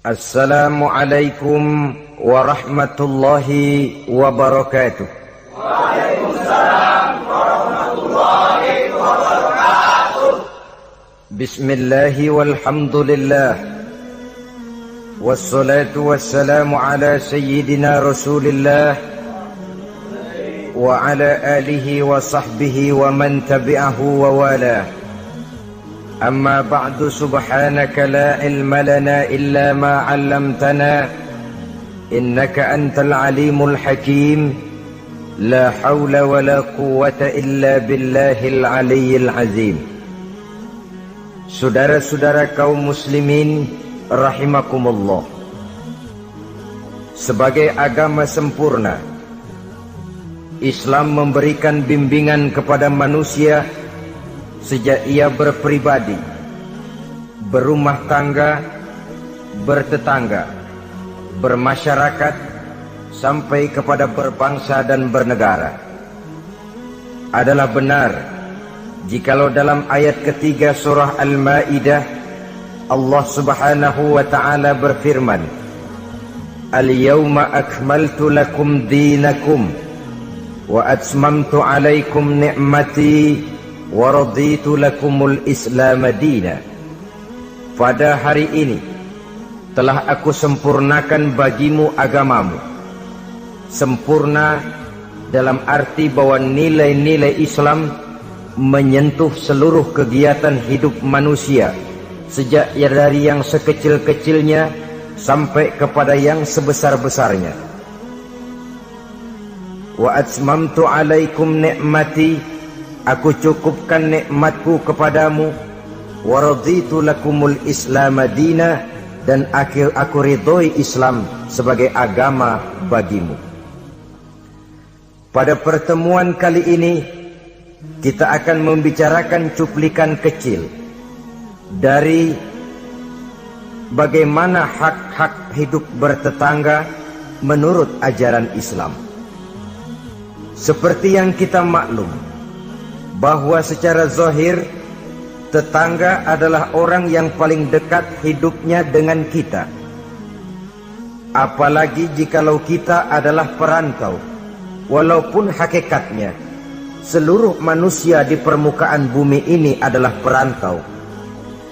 Assalamualaikum warahmatullahi wabarakatuh. Waalaikumsalam warahmatullahi wabarakatuh. Bismillahi walhamdulillah. Wassalatu wassalamu ala sayyidina Rasulillah wa ala alihi wa sahbihi wa man tabi'ahu wa wala. Amma ba'du, subhanaka la ilma lana illa ma 'allamtana innaka antal alimul hakim. La hawla wa la quwwata illa billahil aliyyil azim. Saudara-saudara kaum muslimin rahimakumullah, sebagai agama sempurna, Islam memberikan bimbingan kepada manusia sejak ia berpribadi, berumah tangga, bertetangga, bermasyarakat, sampai kepada berbangsa dan bernegara. Adalah benar jikalau dalam ayat ketiga surah Al-Ma'idah Allah subhanahu wa ta'ala berfirman, Al-yawma akmaltu lakum dinakum wa atmamtu alaikum ni'mati wa raditu lakumul Islam dina. Pada hari ini telah aku sempurnakan bagimu agamamu. Sempurna dalam arti bahwa nilai-nilai Islam menyentuh seluruh kegiatan hidup manusia, sejak dari yang sekecil-kecilnya sampai kepada yang sebesar-besarnya. Wa atmamtu alaikum ni'mati, aku cukupkan nikmatku kepadamu. Wa raditu lakumul Islam dina, dan aku ridhoi Islam sebagai agama bagimu. Pada pertemuan kali ini kita akan membicarakan cuplikan kecil dari bagaimana hak-hak hidup bertetangga menurut ajaran Islam. Seperti yang kita maklum bahwa secara zahir tetangga adalah orang yang paling dekat hidupnya dengan kita. Apalagi jikalau kita adalah perantau, walaupun hakikatnya seluruh manusia di permukaan bumi ini adalah perantau.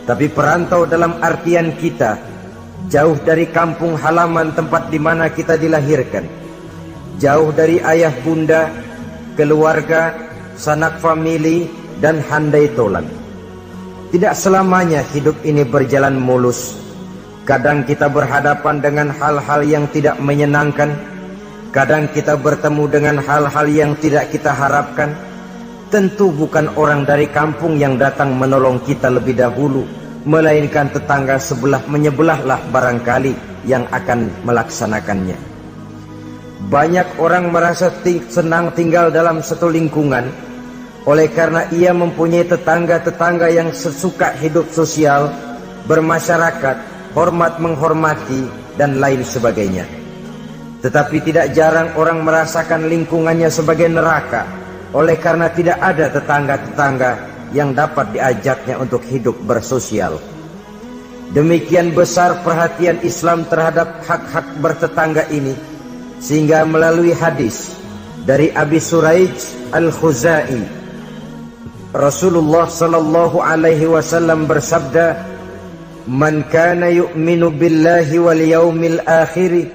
Tapi perantau dalam artian kita jauh dari kampung halaman tempat di mana kita dilahirkan, jauh dari ayah bunda, keluarga, sanak famili, dan handai tolan. Tidak selamanya hidup ini berjalan mulus. Kadang kita berhadapan dengan hal-hal yang tidak menyenangkan. Kadang kita bertemu dengan hal-hal yang tidak kita harapkan. Tentu bukan orang dari kampung yang datang menolong kita lebih dahulu, melainkan tetangga sebelah menyebelahlah barangkali yang akan melaksanakannya. Banyak orang merasa senang tinggal dalam satu lingkungan oleh karena ia mempunyai tetangga-tetangga yang sesuka hidup sosial, bermasyarakat, hormat menghormati, dan lain sebagainya. Tetapi tidak jarang orang merasakan lingkungannya sebagai neraka oleh karena tidak ada tetangga-tetangga yang dapat diajaknya untuk hidup bersosial. Demikian besar perhatian Islam terhadap hak-hak bertetangga ini, sehingga melalui hadis dari Abi Suraij Al-Khuzai, Rasulullah sallallahu alaihi wasallam bersabda, "Man kana yu'minu billahi wal yaumil akhir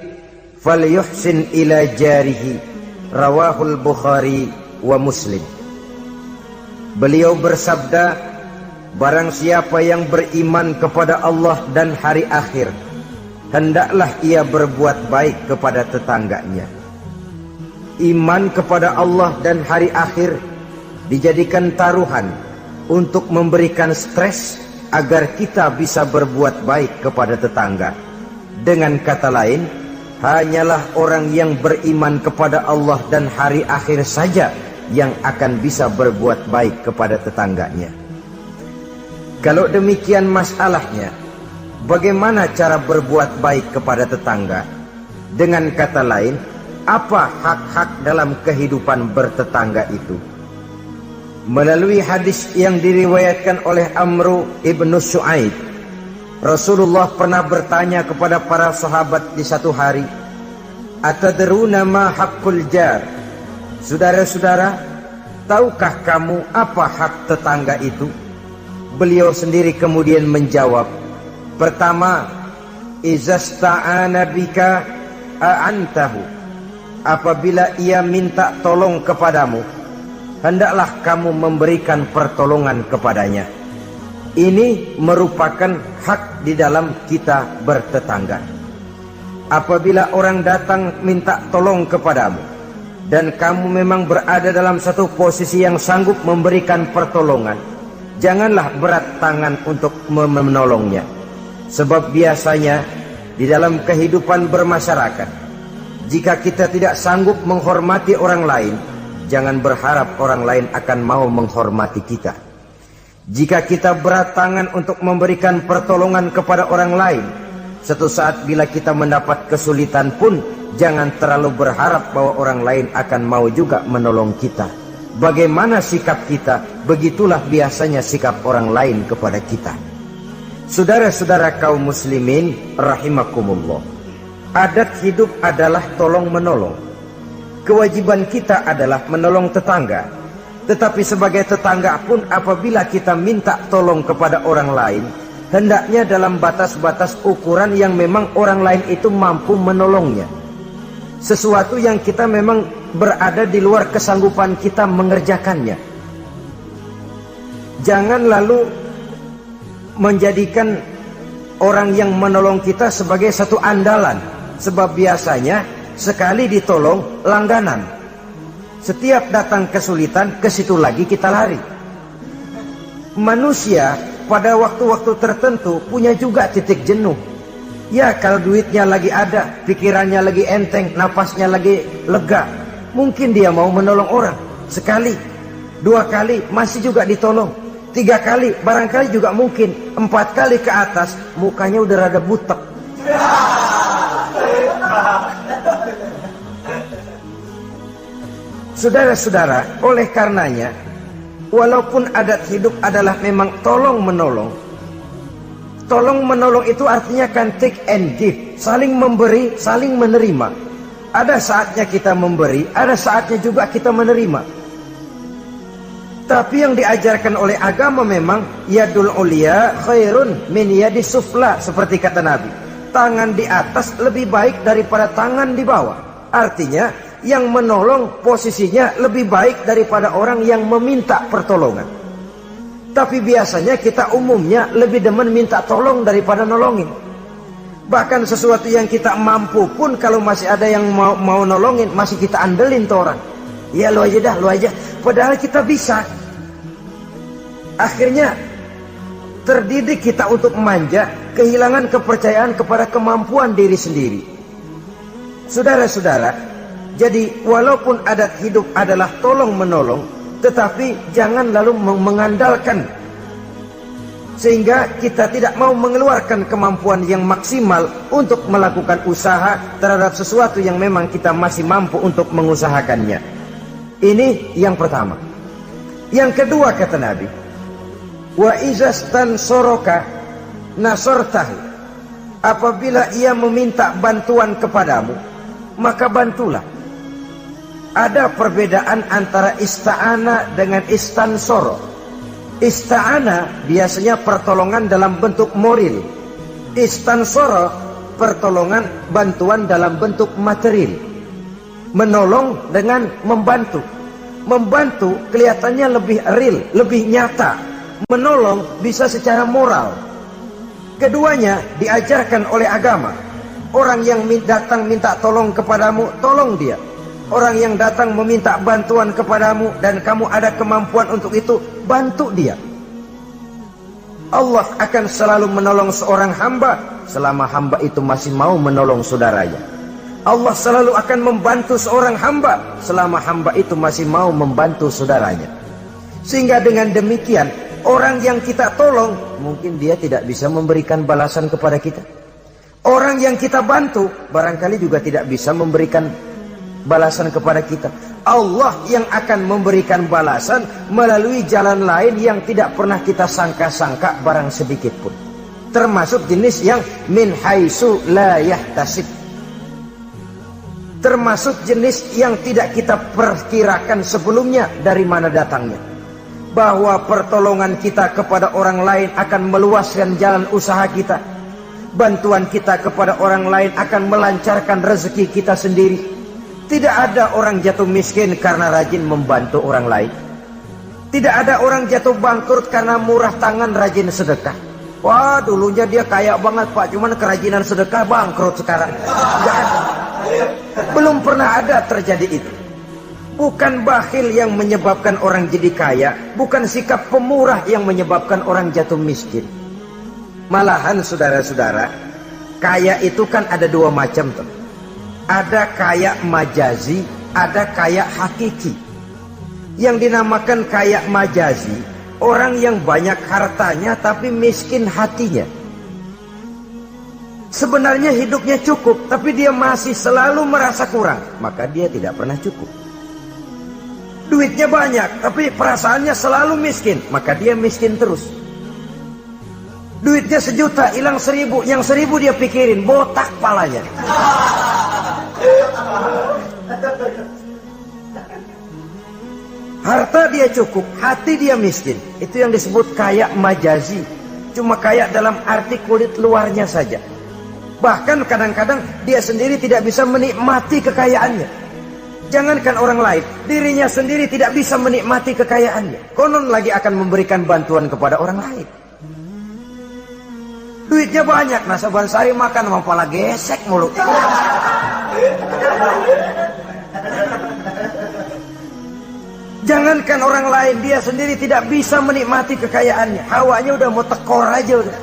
falyuhsin ila jarihi." Rawahul Bukhari wa Muslim. Beliau bersabda, barang siapa yang beriman kepada Allah dan hari akhir, hendaklah ia berbuat baik kepada tetangganya. Iman kepada Allah dan hari akhir dijadikan taruhan untuk memberikan stres agar kita bisa berbuat baik kepada tetangga. Dengan kata lain, hanyalah orang yang beriman kepada Allah dan hari akhir saja yang akan bisa berbuat baik kepada tetangganya. Kalau demikian masalahnya, bagaimana cara berbuat baik kepada tetangga? Dengan kata lain, apa hak-hak dalam kehidupan bertetangga itu? Melalui hadis yang diriwayatkan oleh Amru ibnu Shu'aib, Rasulullah pernah bertanya kepada para sahabat di satu hari, "Atadruna ma haqqul jar?" Saudara-saudara, tahukah kamu apa hak tetangga itu? Beliau sendiri kemudian menjawab, pertama, izasta'ana bika a'antahu. Apabila ia minta tolong kepadamu, hendaklah kamu memberikan pertolongan kepadanya. Ini merupakan hak di dalam kita bertetangga. Apabila orang datang minta tolong kepadamu dan kamu memang berada dalam satu posisi yang sanggup memberikan pertolongan, janganlah berat tangan untuk menolongnya. Sebab biasanya di dalam kehidupan bermasyarakat, jika kita tidak sanggup menghormati orang lain, jangan berharap orang lain akan mau menghormati kita. Jika kita berat tangan untuk memberikan pertolongan kepada orang lain, suatu saat bila kita mendapat kesulitan pun, jangan terlalu berharap bahwa orang lain akan mau juga menolong kita. Bagaimana sikap kita, begitulah biasanya sikap orang lain kepada kita. Saudara-saudara kaum muslimin rahimakumullah, adat hidup adalah tolong menolong. Kewajiban kita adalah menolong tetangga. Tetapi sebagai tetangga pun, apabila kita minta tolong kepada orang lain, hendaknya dalam batas-batas ukuran yang memang orang lain itu mampu menolongnya. Sesuatu yang kita memang berada di luar kesanggupan kita mengerjakannya. Jangan lalu menjadikan orang yang menolong kita sebagai satu andalan. Sebab biasanya sekali ditolong langganan. Setiap datang kesulitan, ke situ lagi kita lari. Manusia pada waktu-waktu tertentu punya juga titik jenuh. Ya, kalau duitnya lagi ada, pikirannya lagi enteng, napasnya lagi lega, mungkin dia mau menolong orang. Sekali, 2 kali masih juga ditolong, 3 kali barangkali juga mungkin, 4 kali ke atas mukanya udah rada butek. Saudara-saudara, oleh karenanya, walaupun adat hidup adalah memang tolong menolong, tolong menolong itu artinya kan take and give, saling memberi, saling menerima. Ada saatnya kita memberi, ada saatnya juga kita menerima. Tapi yang diajarkan oleh agama memang yadul ulia khairun min yadis sufla, seperti kata Nabi. Tangan di atas lebih baik daripada tangan di bawah. Artinya yang menolong posisinya lebih baik daripada orang yang meminta pertolongan. Tapi biasanya kita umumnya lebih demen minta tolong daripada nolongin. Bahkan sesuatu yang kita mampu pun, kalau masih ada yang mau nolongin, masih kita andelin tuh orang. Ya lu aja dah, lu aja. Padahal kita bisa. Akhirnya terdidik kita untuk manja, kehilangan kepercayaan kepada kemampuan diri sendiri. Saudara-saudara, jadi walaupun adat hidup adalah tolong menolong, tetapi jangan lalu mengandalkan sehingga kita tidak mau mengeluarkan kemampuan yang maksimal untuk melakukan usaha terhadap sesuatu yang memang kita masih mampu untuk mengusahakannya. Ini yang pertama. Yang kedua kata Nabi, wa izastan soroka nasortahu. Apabila ia meminta bantuan kepadamu, maka bantulah. Ada perbedaan antara ista'ana dengan istansoro. Ista'ana biasanya pertolongan dalam bentuk moral. Istansoro pertolongan, bantuan dalam bentuk material. Menolong dengan membantu. Membantu kelihatannya lebih real, lebih nyata. Menolong bisa secara moral. Keduanya diajarkan oleh agama. Orang yang datang minta tolong kepadamu, tolong dia. Orang yang datang meminta bantuan kepadamu dan kamu ada kemampuan untuk itu, bantu dia. Allah akan selalu menolong seorang hamba selama hamba itu masih mau menolong saudaranya. Allah selalu akan membantu seorang hamba selama hamba itu masih mau membantu saudaranya. Sehingga dengan demikian, orang yang kita tolong mungkin dia tidak bisa memberikan balasan kepada kita. Orang yang kita bantu barangkali juga tidak bisa memberikan balasan kepada kita. Allah yang akan memberikan balasan melalui jalan lain yang tidak pernah kita sangka-sangka barang sedikit pun. termasuk jenis yang min haitsu la yahtasib, termasuk jenis yang tidak kita perkirakan sebelumnya dari mana datangnya. Bahwa pertolongan kita kepada orang lain akan meluaskan jalan usaha kita, bantuan kita kepada orang lain akan melancarkan rezeki kita sendiri. Tidak ada orang jatuh miskin karena rajin membantu orang lain. Tidak ada orang jatuh bangkrut karena murah tangan rajin sedekah. Wah, dulunya dia kaya banget Pak, cuman kerajinan sedekah bangkrut sekarang. Tidak ada. Belum pernah ada terjadi itu. Bukan bakhil yang menyebabkan orang jadi kaya, bukan sikap pemurah yang menyebabkan orang jatuh miskin. Malahan saudara-saudara, kaya itu kan ada dua macam tuh. Ada kaya majazi, ada kaya hakiki. Yang dinamakan kaya majazi, orang yang banyak hartanya tapi miskin hatinya. Sebenarnya hidupnya cukup, tapi dia masih selalu merasa kurang, maka dia tidak pernah cukup. Duitnya banyak, tapi perasaannya selalu miskin, maka dia miskin terus. Duitnya 1 juta, hilang 1.000, yang 1.000 dia pikirin, botak palanya. Harta dia cukup, hati dia miskin. Itu yang disebut kaya majazi. Cuma kaya dalam arti kulit luarnya saja. Bahkan kadang-kadang dia sendiri tidak bisa menikmati kekayaannya. Jangankan orang lain, dirinya sendiri tidak bisa menikmati kekayaannya. Konon lagi akan memberikan bantuan kepada orang lain. Duitnya banyak, nah saban sehari makan sama pala gesek mulu. Jangankan orang lain, dia sendiri tidak bisa menikmati kekayaannya. Hawanya udah mau tekor aja udah.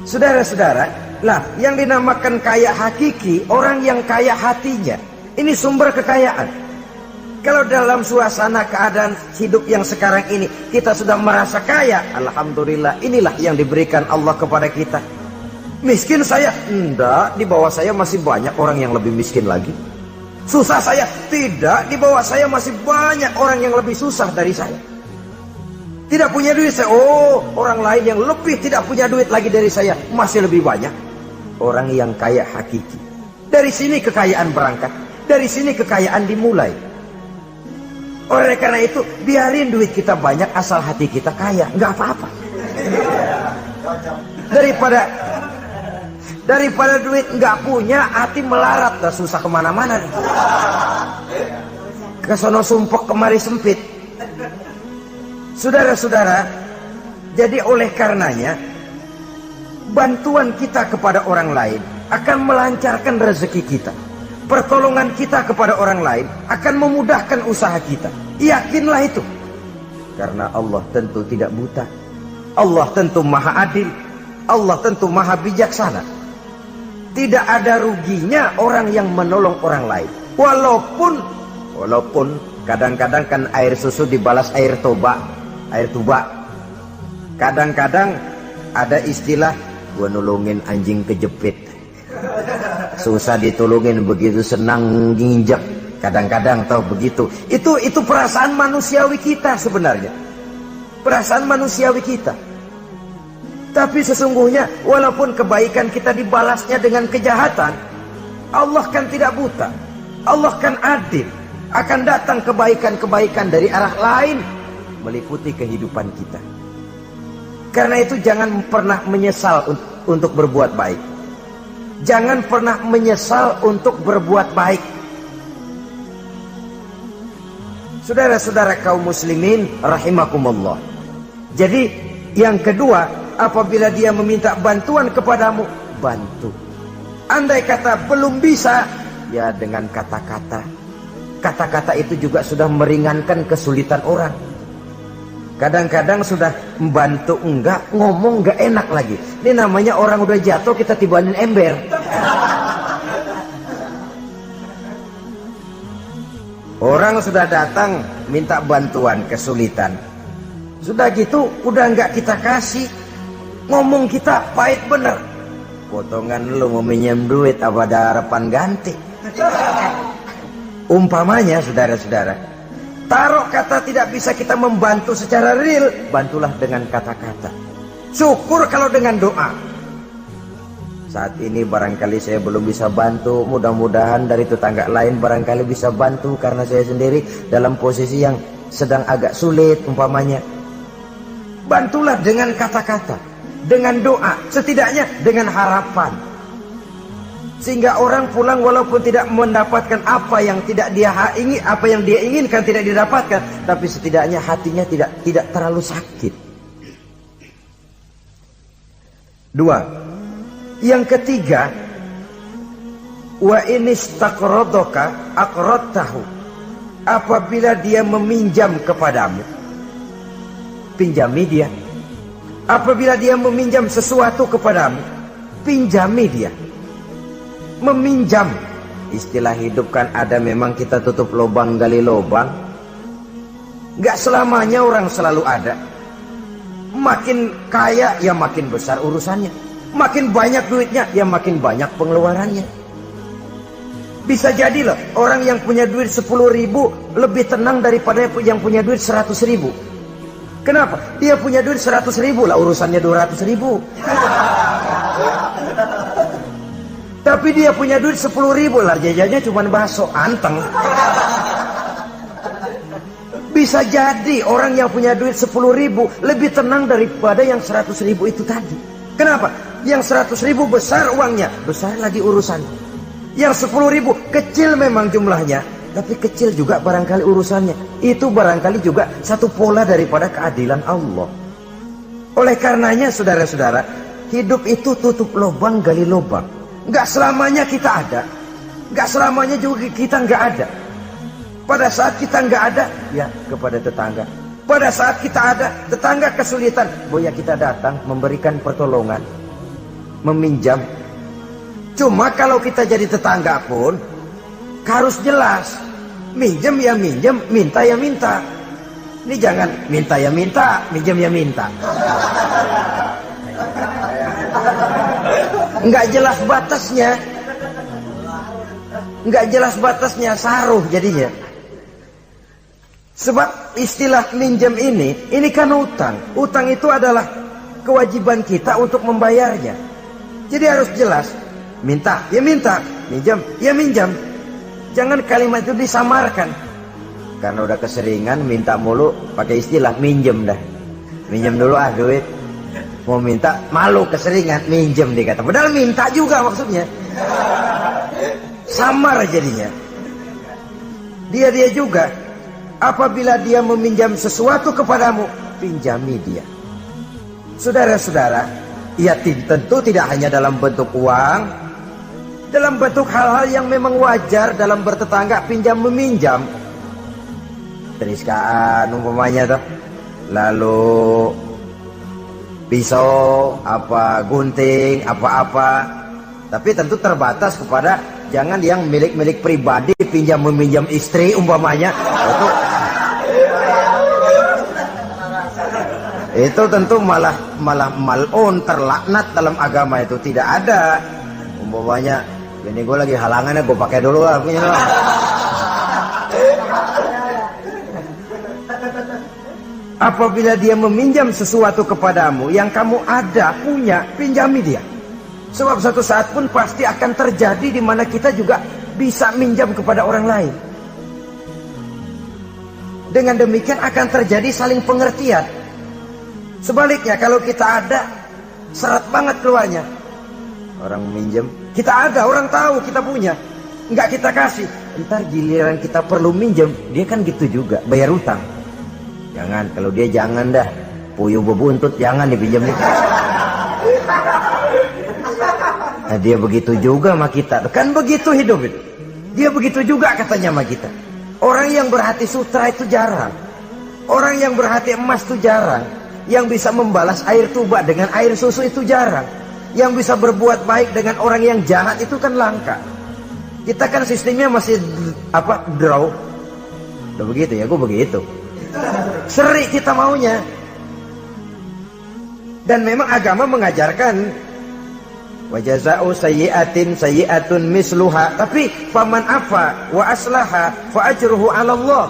Saudara-saudara, lah yang dinamakan kaya hakiki, orang yang kaya hatinya, ini sumber kekayaan. Kalau dalam suasana keadaan hidup yang sekarang ini kita sudah merasa kaya, alhamdulillah, inilah yang diberikan Allah kepada kita. Miskin saya? Enggak, di bawah saya masih banyak orang yang lebih miskin lagi. Susah saya? Tidak, di bawah saya masih banyak orang yang lebih susah dari saya. Tidak punya duit saya, oh orang lain yang lebih tidak punya duit lagi dari saya masih lebih banyak. Orang yang kaya hakiki. Dari sini kekayaan berangkat, dari sini kekayaan dimulai. Oleh karena itu biarin duit kita banyak asal hati kita kaya, nggak apa-apa. Daripada duit nggak punya, hati melarat, dah susah kemana-mana. Kesono sumpok kemari sempit. Saudara-saudara, jadi oleh karenanya bantuan kita kepada orang lain akan melancarkan rezeki kita. Pertolongan kita kepada orang lain akan memudahkan usaha kita. Yakinlah itu. Karena Allah tentu tidak buta. Allah tentu maha adil. Allah tentu maha bijaksana. Tidak ada ruginya orang yang menolong orang lain. Walaupun kadang-kadang kan air susu dibalas air tuba. Kadang-kadang ada istilah, gua nolongin anjing kejepit. Susah ditolongin, begitu senang nginjek. Kadang-kadang tahu begitu. Itu perasaan manusiawi kita sebenarnya. Perasaan manusiawi kita. Tapi sesungguhnya walaupun kebaikan kita dibalasnya dengan kejahatan, Allah kan tidak buta. Allah kan adil. Akan datang kebaikan-kebaikan dari arah lain meliputi kehidupan kita. Karena itu jangan pernah menyesal untuk berbuat baik. Jangan pernah menyesal untuk berbuat baik. Saudara-saudara kaum muslimin rahimakumullah. Jadi yang kedua, apabila dia meminta bantuan kepadamu, bantu. Andai kata belum bisa, ya dengan kata-kata. Kata-kata itu juga sudah meringankan kesulitan orang. Kadang-kadang sudah membantu enggak, ngomong enggak enak lagi. Ini namanya orang udah jatuh kita tibanin ember. Orang sudah datang minta bantuan, kesulitan. Sudah gitu udah enggak kita kasih. Ngomong kita pahit bener. Potongan lu mau minjem duit apa ada harapan ganti. Umpamanya saudara-saudara, Taruh kata tidak bisa kita membantu secara real, bantulah dengan kata-kata. Syukur kalau dengan doa. Saat ini barangkali saya belum bisa bantu, mudah-mudahan dari tetangga lain barangkali bisa bantu, karena saya sendiri dalam posisi yang sedang agak sulit umpamanya. Bantulah dengan kata-kata, dengan doa, setidaknya dengan harapan. Sehingga orang pulang walaupun tidak mendapatkan apa yang tidak dia ingin, apa yang dia inginkan tidak didapatkan, tapi setidaknya hatinya tidak terlalu sakit. Dua. Yang ketiga, wa inistaqradoka aqradtahu. Apabila dia meminjam kepadamu, pinjami dia. Apabila dia meminjam sesuatu kepadamu, pinjami dia. Meminjam, istilah hidup kan ada, memang kita tutup lubang gali lubang. Gak selamanya orang selalu ada. Makin kaya ya makin besar urusannya, makin banyak duitnya ya makin banyak pengeluarannya. Bisa jadi loh orang yang punya duit 10.000 lebih tenang daripada yang punya duit 100.000. Kenapa? Dia punya duit 100.000 lah urusannya 200.000. Tapi dia punya duit 10.000 lah jajannya cuma bakso anteng. Bisa jadi orang yang punya duit 10.000 lebih tenang daripada yang 100.000 itu tadi. Kenapa? Yang 100.000 besar uangnya, besar lagi urusan. Yang 10.000 kecil memang jumlahnya, tapi kecil juga barangkali urusannya. Itu barangkali juga satu pola daripada keadilan Allah. Oleh karenanya saudara-saudara, hidup itu tutup lubang gali lubang. Gak selamanya kita ada, gak selamanya juga kita gak ada. Pada saat kita gak ada, ya kepada tetangga. Pada saat kita ada, tetangga kesulitan, boya kita datang memberikan pertolongan, meminjam. Cuma kalau kita jadi tetangga pun harus jelas, minjem ya minjem, minta ya minta. Ini jangan minta ya minta, minjem ya minta. Enggak jelas batasnya, enggak jelas batasnya, saruh jadinya. Sebab istilah minjem ini kan utang. Utang itu adalah kewajiban kita untuk membayarnya. Jadi harus jelas. Minta, ya minta. Minjam, ya minjam. Jangan kalimat itu disamarkan. Karena udah keseringan minta mulu, pakai istilah minjem dah. Minjem dulu duit. Mau minta, malu keseringan, minjem dikata. Padahal minta juga maksudnya. Samar jadinya. Dia juga. Apabila dia meminjam sesuatu kepadamu, pinjami dia. Saudara-saudara, ya tentu tidak hanya dalam bentuk uang, dalam bentuk hal-hal yang memang wajar dalam bertetangga, pinjam meminjam. Teriskaan umpamanya tuh, lalu pisau, gunting, apa-apa. Tapi tentu terbatas kepada jangan yang milik-milik pribadi, pinjam meminjam istri umpamanya. Itu tentu malah mal'un, terlaknat dalam agama itu. Tidak ada umpamanya ini gue lagi halangannya, gue pakai dulu lah punya. Apabila dia meminjam sesuatu kepadamu yang kamu ada, punya, pinjami dia. Sebab satu saat pun pasti akan terjadi di mana kita juga bisa minjam kepada orang lain. Dengan demikian akan terjadi saling pengertian. Sebaliknya kalau kita ada, seret banget keluarnya. Orang minjem, kita ada, orang tahu kita punya, nggak kita kasih. Ntar giliran kita perlu minjem, dia kan gitu juga, bayar utang. Jangan, kalau dia jangan dah, puyuh bebuntut, jangan dipinjam nih. Nah, dia begitu juga sama kita, kan begitu hidup itu. Dia begitu juga katanya sama kita. Orang yang berhati sutra itu jarang. Orang yang berhati emas itu jarang. Yang bisa membalas air tuba dengan air susu itu jarang. Yang bisa berbuat baik dengan orang yang jahat itu kan langka. Kita kan sistemnya masih draw. Udah begitu ya, gue begitu. Seri kita maunya. Dan memang agama mengajarkan wa jazaa'u sayyi'atin sayyi'atun misluha. Tapi faman afa wa aslaha fa ajruhu 'ala Allah.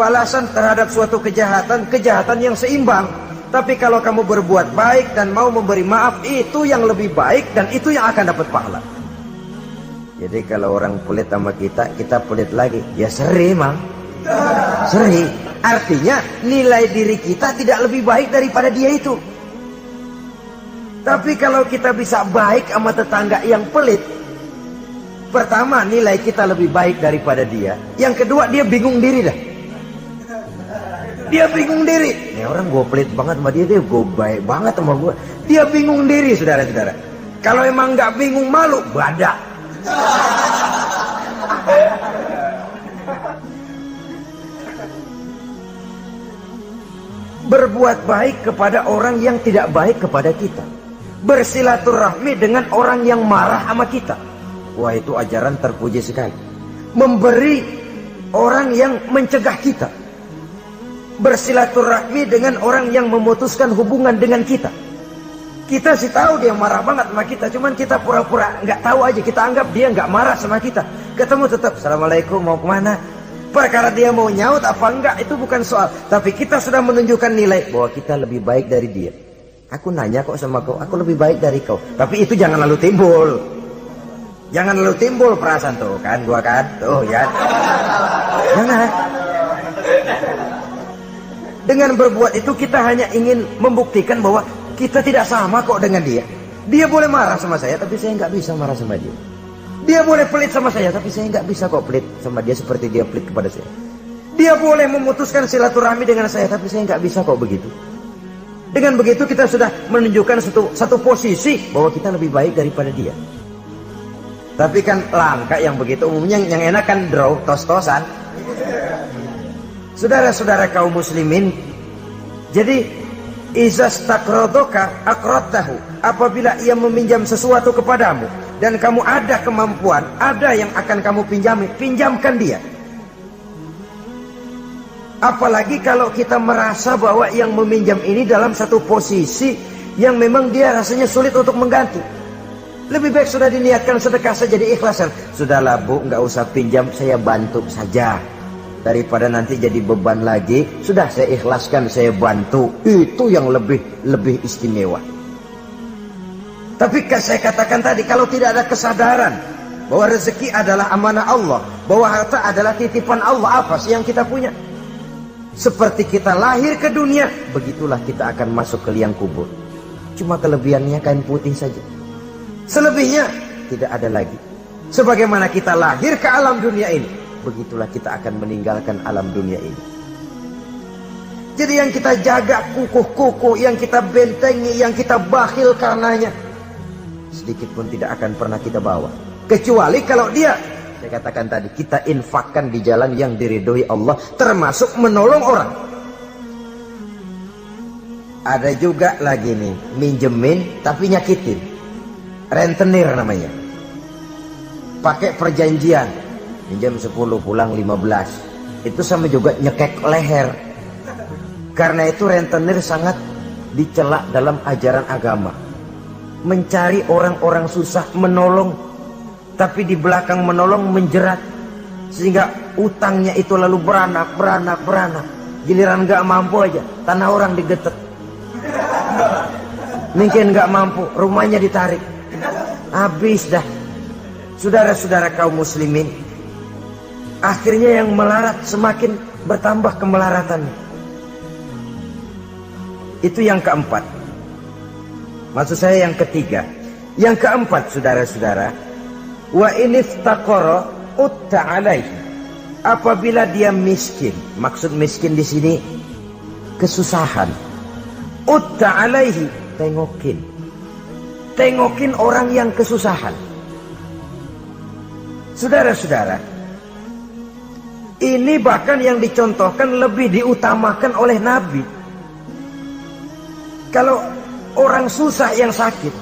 balasan terhadap suatu kejahatan, kejahatan yang seimbang. Tapi kalau kamu berbuat baik dan mau memberi maaf, itu yang lebih baik dan itu yang akan dapat pahala. Jadi kalau orang pelit sama kita, kita pelit lagi, ya seri mang. Seri, artinya nilai diri kita tidak lebih baik daripada dia itu. Tapi kalau kita bisa baik sama tetangga yang pelit, pertama nilai kita lebih baik daripada dia. Yang kedua dia bingung diri dah. Dia bingung diri. Ini orang gue pelit banget sama dia, gue baik banget sama gue. Dia bingung diri, saudara-saudara. Kalau emang nggak bingung malu, badak. Berbuat baik kepada orang yang tidak baik kepada kita. Bersilaturahmi dengan orang yang marah sama kita. Wah, itu ajaran terpuji sekali. Memberi orang yang mencegah kita. Bersilaturahmi dengan orang yang memutuskan hubungan dengan kita. Kita sih tahu dia marah banget sama kita, cuman kita pura-pura nggak tahu aja. Kita anggap dia nggak marah sama kita. Ketemu tetap, assalamualaikum, mau kemana? Perkara dia mau nyaut apa enggak itu bukan soal. Tapi kita sudah menunjukkan nilai bahwa kita lebih baik dari dia. Aku nanya kok sama kau, aku lebih baik dari kau. Tapi itu jangan lalu timbul. Jangan lalu timbul perasaan tuh kan, gua kan, tuh ya. Jangan. Dengan berbuat itu kita hanya ingin membuktikan bahwa kita tidak sama kok dengan dia. Dia boleh marah sama saya, tapi saya nggak bisa marah sama dia. Dia boleh pelit sama saya, tapi saya nggak bisa kok pelit sama dia seperti dia pelit kepada saya. Dia boleh memutuskan silaturahmi dengan saya, tapi saya nggak bisa kok begitu. Dengan begitu kita sudah menunjukkan satu posisi bahwa kita lebih baik daripada dia. Tapi kan langka yang begitu, umumnya yang enak kan draw, tos-tosan. Saudara-saudara kaum muslimin, jadi izas takrodoka akrotahu, apabila ia meminjam sesuatu kepadamu dan kamu ada kemampuan, ada yang akan kamu pinjami, pinjamkan dia. Apalagi kalau kita merasa bahwa yang meminjam ini dalam satu posisi yang memang dia rasanya sulit untuk mengganti. Lebih baik sudah diniatkan sedekah saja, diikhlaskan. Sudahlah bu, nggak usah pinjam, saya bantu saja. Daripada nanti jadi beban lagi, sudah saya ikhlaskan, saya bantu. Itu yang lebih istimewa. Tapi saya katakan tadi, kalau tidak ada kesadaran bahwa rezeki adalah amanah Allah, bahwa harta adalah titipan Allah, apa sih yang kita punya? Seperti kita lahir ke dunia, begitulah kita akan masuk ke liang kubur. Cuma kelebihannya kain putih saja. Selebihnya tidak ada lagi. Sebagaimana kita lahir ke alam dunia ini, begitulah kita akan meninggalkan alam dunia ini. Jadi yang kita jaga kukuh-kukuh, yang kita bentengi, yang kita bakhil karenanya, sedikit pun tidak akan pernah kita bawa. Kecuali kalau dia, saya katakan tadi, kita infakkan di jalan yang diridhoi Allah, termasuk menolong orang. Ada juga lagi nih, minjemin tapi nyakitin. Rentenir namanya. Pakai perjanjian. Pinjam 10, pulang 15. Itu sama juga nyekek leher. Karena itu rentenir sangat dicela dalam ajaran agama. Mencari orang-orang susah, menolong. Tapi di belakang menolong menjerat. Sehingga utangnya itu lalu beranak. Giliran gak mampu aja, tanah orang digetek. Mungkin gak mampu, rumahnya ditarik. Habis dah. Saudara-saudara kaum muslimin, akhirnya yang melarat semakin bertambah kemelaratannya. Itu yang keempat. Maksud saya yang ketiga. Yang keempat, saudara-saudara, wa iniftaqara utta alaihi. Apabila dia miskin, maksud miskin di sini kesusahan. Utta alaihi, tengokin. Tengokin orang yang kesusahan. Saudara-saudara, ini bahkan yang dicontohkan lebih diutamakan oleh Nabi. Kalau orang susah yang sakit,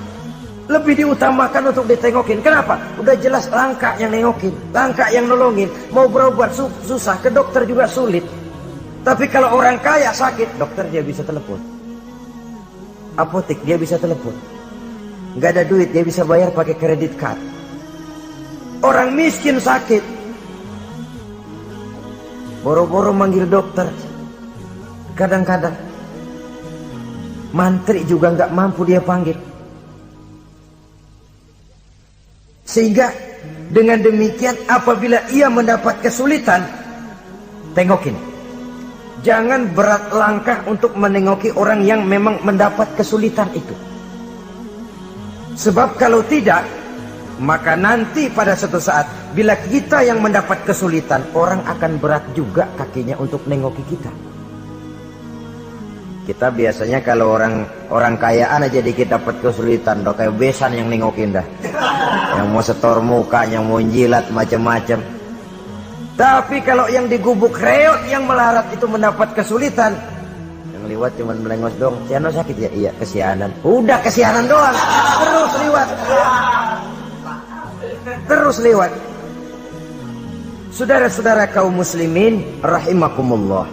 lebih diutamakan untuk ditengokin. Kenapa? Udah jelas langka yang nengokin, langka yang nolongin. Mau berobat susah, ke dokter juga sulit. Tapi kalau orang kaya sakit, dokter dia bisa telepon, apotek dia bisa telepon. Nggak ada duit, dia bisa bayar pakai kredit card. Orang miskin sakit, boro-boro manggil dokter. Kadang-kadang mantri juga nggak mampu dia panggil. Sehingga dengan demikian apabila ia mendapat kesulitan, tengokin. Jangan berat langkah untuk menengoki orang yang memang mendapat kesulitan itu. Sebab kalau tidak, maka nanti pada suatu saat bila kita yang mendapat kesulitan, orang akan berat juga kakinya untuk nengoki kita. Kita biasanya kalau orang kayaan aja dikit dapat kesulitan, dok kayak besan yang nengokin dah. Yang mau setor muka, yang mau jilat macam-macam. Tapi kalau yang digubuk reot yang melarat itu mendapat kesulitan, yang lewat cuma melengos dong. Siano sakit ya? Iya, kesianan. Udah kesianan doang. Terus lewat. Terus lewat. Saudara-saudara kaum muslimin rahimakumullah.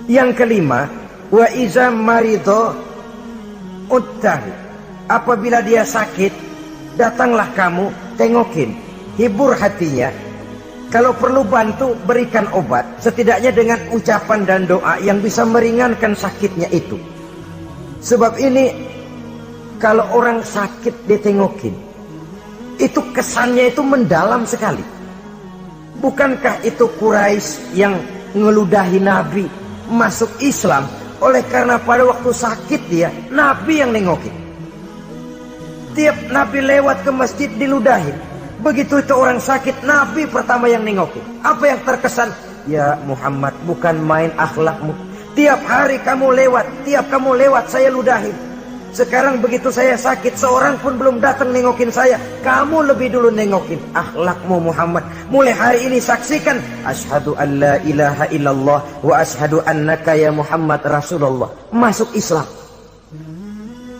Yang kelima, wa iza marido uttahu. Apabila dia sakit, datanglah kamu, tengokin, hibur hatinya. Kalau perlu bantu, berikan obat. Setidaknya dengan ucapan dan doa yang bisa meringankan sakitnya itu. Sebab ini, kalau orang sakit ditengokin, itu kesannya itu mendalam sekali. Bukankah itu Quraisy yang ngeludahi Nabi masuk Islam? Oleh karena pada waktu sakit dia, Nabi yang nengokin. Tiap Nabi lewat ke masjid diludahin. Begitu itu orang sakit, Nabi pertama yang nengokin. Apa yang terkesan? Ya Muhammad, bukan main akhlakmu. Tiap hari kamu lewat, saya ludahin. Sekarang begitu saya sakit, seorang pun belum datang nengokin saya. Kamu lebih dulu nengokin. Akhlakmu Muhammad. Mulai hari ini saksikan. Asyhadu an la ilaha illallah wa asyhadu annaka ya Muhammad Rasulullah. Masuk Islam.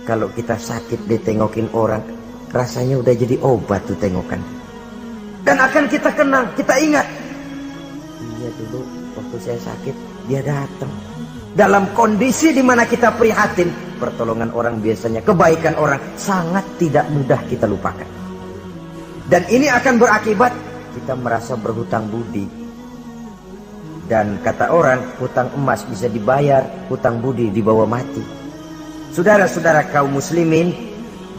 Kalau kita sakit ditengokin orang, rasanya udah jadi obat tuh tengokan. Dan akan kita kenang, kita ingat. Iya dulu waktu saya sakit, dia datang. Dalam kondisi dimana kita prihatin, pertolongan orang biasanya, kebaikan orang sangat tidak mudah kita lupakan. Dan ini akan berakibat kita merasa berhutang budi. Dan kata orang, hutang emas bisa dibayar, hutang budi dibawa mati. Saudara-saudara kaum muslimin,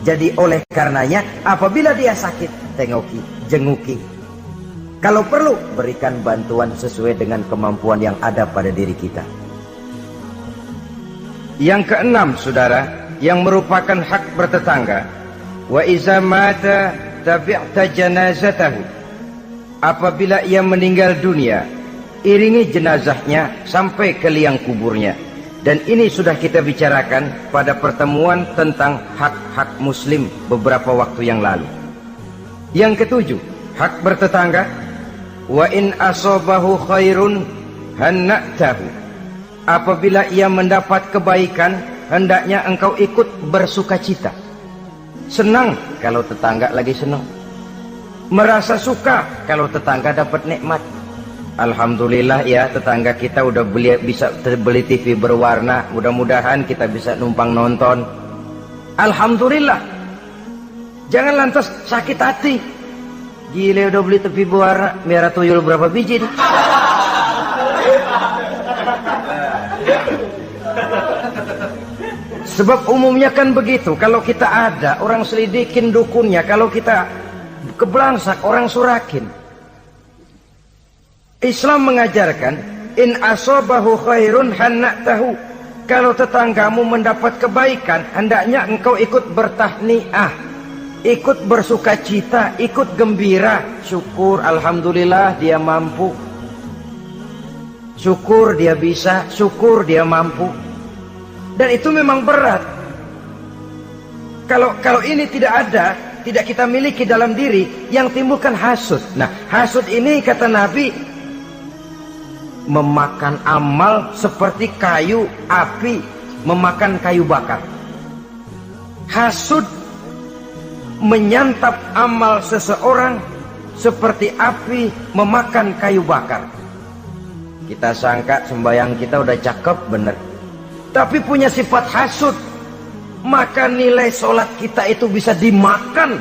jadi oleh karenanya apabila dia sakit, tengoki, jenguki. Kalau perlu, berikan bantuan sesuai dengan kemampuan yang ada pada diri kita. Yang keenam, saudara, yang merupakan hak bertetangga, wa iza mata tabi'ta janazatahu. Apabila ia meninggal dunia, iringi jenazahnya sampai ke liang kuburnya. Dan ini sudah kita bicarakan pada pertemuan tentang hak-hak muslim beberapa waktu yang lalu. Yang ketujuh, hak bertetangga, wa in asabahu khairun hanna'tahu. Apabila ia mendapat kebaikan, hendaknya engkau ikut bersukacita. Senang kalau tetangga lagi senang. Merasa suka kalau tetangga dapat nikmat. Alhamdulillah ya, tetangga kita udah bisa beli TV berwarna. Mudah-mudahan kita bisa numpang nonton. Alhamdulillah. Jangan lantas sakit hati. Gile udah beli TV berwarna, merah tuyul berapa biji nih? Sebab umumnya kan begitu. Kalau kita ada, orang selidikin dukunnya. Kalau kita keblangsak, orang surakin. Islam mengajarkan, in asabahu khairun hanna'tahu. Kalau tetanggamu mendapat kebaikan, hendaknya engkau ikut bertahniah, ikut bersukacita, ikut gembira. Syukur, alhamdulillah dia mampu. Syukur dia bisa, syukur dia mampu. Dan itu memang berat. Kalau ini tidak ada, tidak kita miliki dalam diri, yang timbulkan hasud. Nah, hasud ini kata Nabi, memakan amal seperti kayu api memakan kayu bakar. Hasud menyantap amal seseorang seperti api memakan kayu bakar. Kita sangka sembahyang kita udah cakep bener, tapi punya sifat hasud, maka nilai sholat kita itu bisa dimakan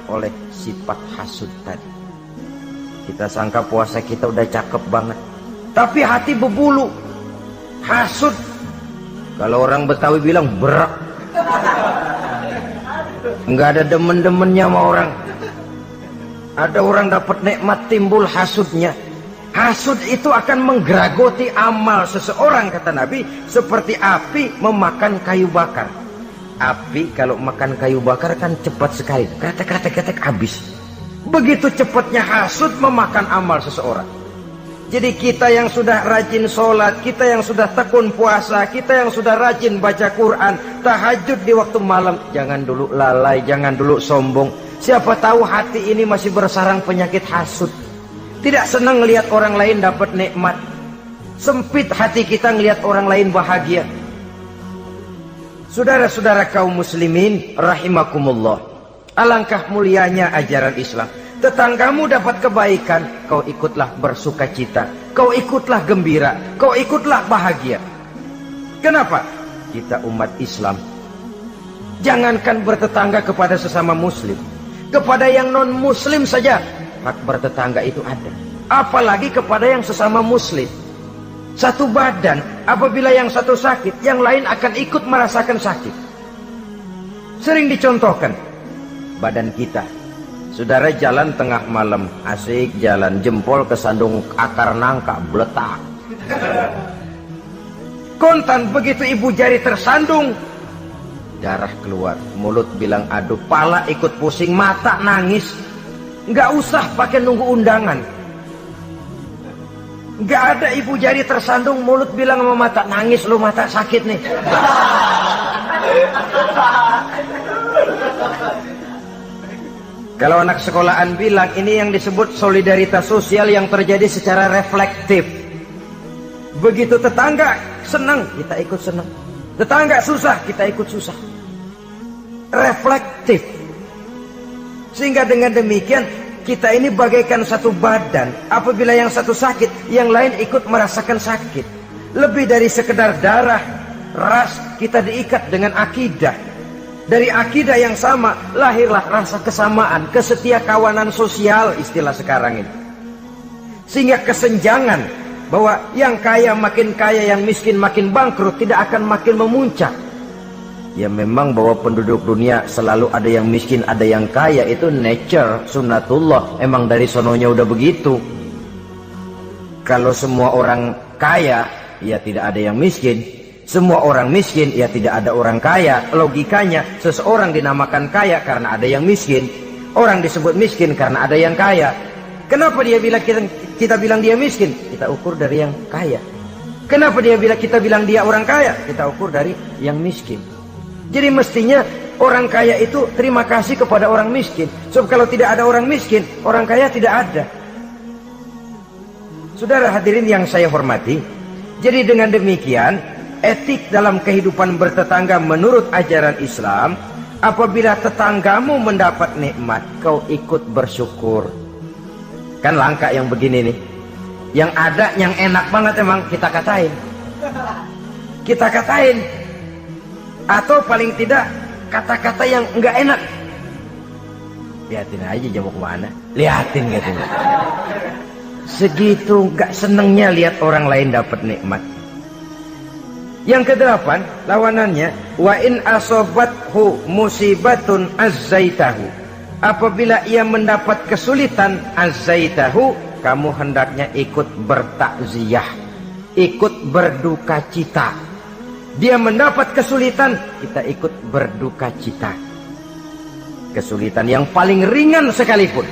oleh sifat hasud tadi. Kita sangka puasa kita udah cakep banget, tapi hati berbulu, hasud. Kalau orang Betawi bilang berak, nggak ada demen-demennya sama orang. Ada orang dapat nikmat, timbul hasudnya. Hasud itu akan menggeragoti amal seseorang, kata Nabi, seperti api memakan kayu bakar. Api kalau makan kayu bakar kan cepat sekali, kretek habis. Begitu cepatnya hasud memakan amal seseorang. Jadi kita yang sudah rajin sholat, kita yang sudah tekun puasa, kita yang sudah rajin baca Quran, tahajud di waktu malam, jangan dulu lalai, jangan dulu sombong. Siapa tahu hati ini masih bersarang penyakit hasud. Tidak senang melihat orang lain dapat nikmat. Sempit hati kita melihat orang lain bahagia. Saudara-saudara kaum muslimin rahimakumullah, alangkah mulianya ajaran Islam. Tetanggamu dapat kebaikan, kau ikutlah bersuka cita, kau ikutlah gembira, kau ikutlah bahagia. Kenapa? Kita umat Islam, jangankan bertetangga kepada sesama muslim, kepada yang non muslim saja hak bertetangga itu ada, apalagi kepada yang sesama muslim. Satu badan, apabila yang satu sakit, yang lain akan ikut merasakan sakit. Sering dicontohkan, badan kita, saudara jalan tengah malam, asik jalan, jempol kesandung akar nangka, beletak. Kontan begitu ibu jari tersandung, darah keluar, mulut bilang aduh, pala ikut pusing, mata nangis. Nggak usah pakai nunggu undangan. Nggak ada ibu jari tersandung, mulut bilang sama mata, nangis lu, mata sakit nih. Kalau anak sekolahan bilang, ini yang disebut solidaritas sosial yang terjadi secara reflektif. Begitu tetangga senang, kita ikut senang. Tetangga susah, kita ikut susah. Reflektif. Sehingga dengan demikian kita ini bagaikan satu badan. Apabila yang satu sakit, yang lain ikut merasakan sakit. Lebih dari sekedar darah, ras, kita diikat dengan akidah. Dari akidah yang sama lahirlah rasa kesamaan, kesetiakawanan sosial, istilah sekarang ini. Sehingga kesenjangan bahwa yang kaya makin kaya, yang miskin makin bangkrut tidak akan makin memuncak. Ya memang bahwa penduduk dunia selalu ada yang miskin, ada yang kaya, itu nature, sunnatullah, emang dari sononya udah begitu. Kalau semua orang kaya, ya tidak ada yang miskin. Semua orang miskin, ya tidak ada orang kaya. Logikanya, seseorang dinamakan kaya karena ada yang miskin. Orang disebut miskin karena ada yang kaya. Kenapa dia bilang kita bilang dia miskin? Kita ukur dari yang kaya. Kenapa kita bilang dia orang kaya? Kita ukur dari yang miskin. Jadi mestinya orang kaya itu terima kasih kepada orang miskin. Sebab kalau tidak ada orang miskin, orang kaya tidak ada. Saudara hadirin yang saya hormati, jadi dengan demikian, etik dalam kehidupan bertetangga menurut ajaran Islam, apabila tetanggamu mendapat nikmat, kau ikut bersyukur. Kan langka yang begini nih. Yang ada, yang enak banget emang kita katain. Kita katain. Atau paling tidak kata-kata yang enggak enak. Lihatin aja dia mau kemana. Lihatin gitu. Segitu enggak senengnya lihat orang lain dapat nikmat. Yang kedelapan, lawanannya, wa in asobathu musibatun azzaitahu. Apabila ia mendapat kesulitan, azzaitahu, kamu hendaknya ikut bertakziah, ikut berduka cita. Dia mendapat kesulitan, kita ikut berduka cita. Kesulitan yang paling ringan sekalipun.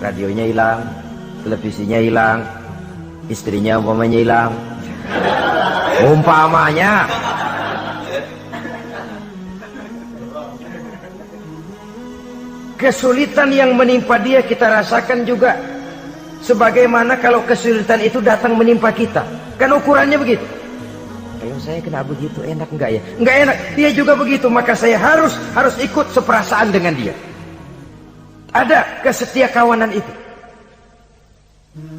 Radionya hilang, televisinya hilang, istrinya umpamanya hilang. Umpamanya. Kesulitan yang menimpa dia kita rasakan juga. Sebagaimana kalau kesulitan itu datang menimpa kita. Kan ukurannya begitu. Kayak saya kena begitu, enak enggak ya? Enggak enak, dia juga begitu, maka saya harus ikut seperasaan dengan dia. Ada kesetiakawanan itu.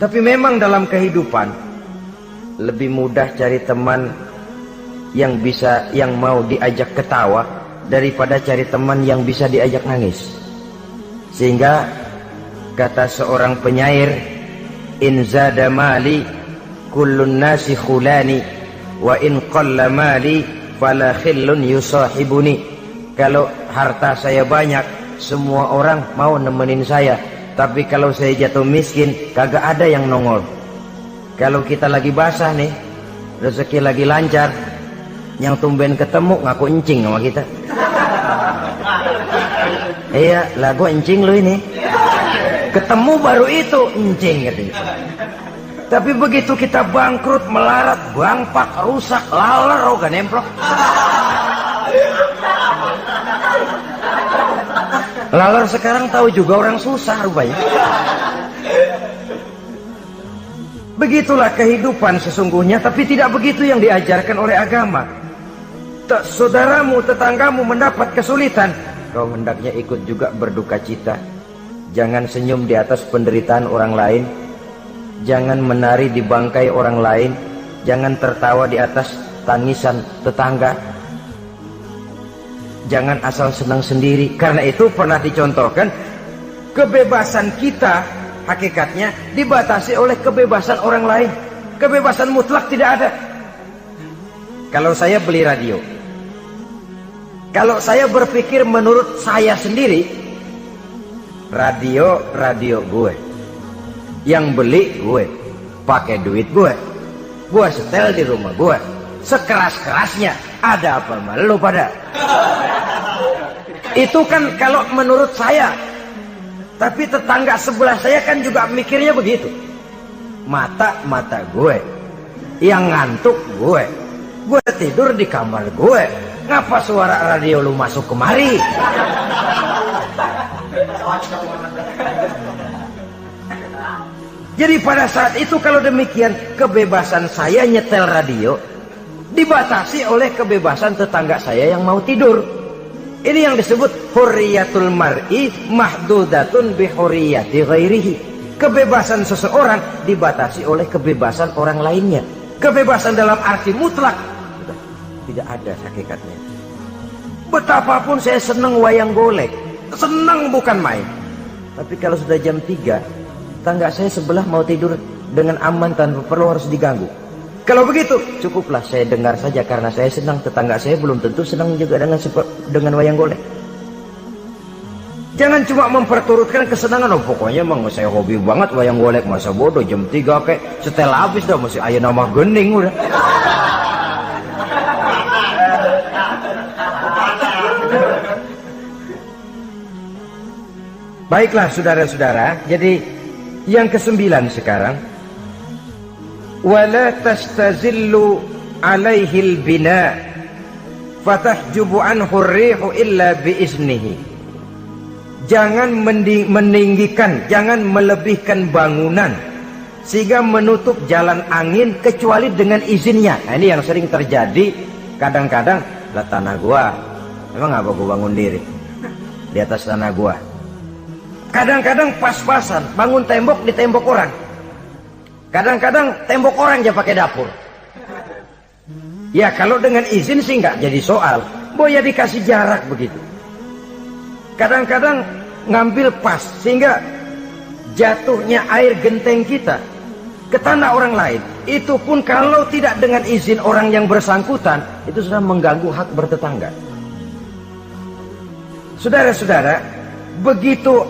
Tapi memang dalam kehidupan lebih mudah cari teman yang mau diajak ketawa daripada cari teman yang bisa diajak nangis. Sehingga kata seorang penyair, in zada mali kullun nasi khulani wa in qalla mali fala khillun yusahibuni. Kalau harta saya banyak, semua orang mau nemenin saya, tapi kalau saya jatuh miskin, kagak ada yang nongol. Kalau kita lagi basah nih, rezeki lagi lancar, yang tumben ketemu ngaku encing sama kita. Iya, lah gua encing lu ini. Ketemu baru itu encing katanya. Tapi begitu kita bangkrut, melarat, bangpak, rusak, laler, roga nemplok. Laler sekarang tahu juga orang susah rupanya. Begitulah kehidupan sesungguhnya, tapi tidak begitu yang diajarkan oleh agama. Saudaramu, tetanggamu mendapat kesulitan, kau hendaknya ikut juga berduka cita. Jangan senyum di atas penderitaan orang lain, jangan menari di bangkai orang lain, jangan tertawa di atas tangisan tetangga, jangan asal senang sendiri. Karena itu pernah dicontohkan, kebebasan kita hakikatnya dibatasi oleh kebebasan orang lain. Kebebasan mutlak tidak ada. Kalau saya beli radio, kalau saya berpikir menurut saya sendiri, radio gue, yang beli gue, pakai duit gue setel di rumah gue, sekeras-kerasnya, ada apa malu pada? Itu kan kalau menurut saya. Tapi tetangga sebelah saya kan juga mikirnya begitu. Mata gue, yang ngantuk gue tidur di kamar gue, ngapa suara radio lu masuk kemari? Jadi pada saat itu kalau demikian, kebebasan saya nyetel radio dibatasi oleh kebebasan tetangga saya yang mau tidur. Ini yang disebut hurriyatul mar'i mahdudatun bi hurriyati ghairihi. Kebebasan seseorang dibatasi oleh kebebasan orang lainnya. Kebebasan dalam arti mutlak tidak ada hakikatnya. Betapapun saya senang wayang golek, senang bukan main. Tapi kalau sudah jam 3, tangga saya sebelah mau tidur dengan aman tanpa perlu harus diganggu. Kalau begitu, cukuplah saya dengar saja karena saya senang. Tetangga saya belum tentu senang juga dengan wayang golek. Jangan cuma memperturutkan kesenangan. Oh, pokoknya emang saya hobi banget wayang golek. Masa bodoh jam 3 kayak setel habis dah, masih aya nama gening udah. Baiklah saudara-saudara, jadi yang ke-9 sekarang. Wala tastazillu alaihil bina fatahjubu anhu rihu illa biiznihi. Jangan meninggikan, jangan melebihkan bangunan sehingga menutup jalan angin kecuali dengan izinnya. Nah, ini yang sering terjadi. Kadang-kadang, lah tanah gua, emang apa gua bangun diri di atas tanah gua. Kadang-kadang pas-pasan bangun tembok di tembok orang. Kadang-kadang tembok orang aja pakai dapur. Ya kalau dengan izin sih nggak jadi soal. Boya dikasih jarak begitu. Kadang-kadang ngambil pas sehingga jatuhnya air genteng kita ke tanah orang lain. Itu pun kalau tidak dengan izin orang yang bersangkutan, itu sudah mengganggu hak bertetangga. Saudara-saudara, begitu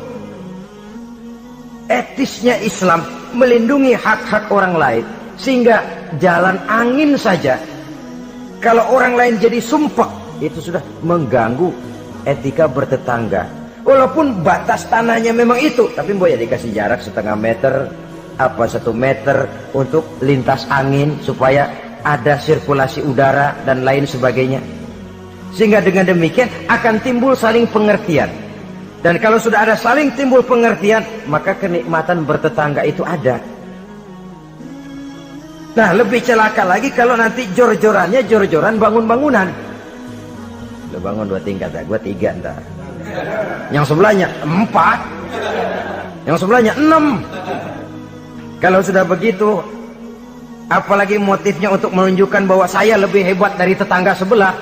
etisnya Islam melindungi hak-hak orang lain, sehingga jalan angin saja kalau orang lain jadi sumpah, itu sudah mengganggu etika bertetangga. Walaupun batas tanahnya memang itu, tapi boleh dikasih jarak setengah meter, apa 1 meter untuk lintas angin supaya ada sirkulasi udara dan lain sebagainya. Sehingga dengan demikian akan timbul saling pengertian. Dan kalau sudah ada saling timbul pengertian, maka kenikmatan bertetangga itu ada. Nah, lebih celaka lagi kalau nanti jor-jorannya jor-joran bangun-bangunan. Lu bangun 2 tingkat, gua 3 ntar. Yang sebelahnya 4, yang sebelahnya 6. Kalau sudah begitu, apalagi motifnya untuk menunjukkan bahwa saya lebih hebat dari tetangga sebelah,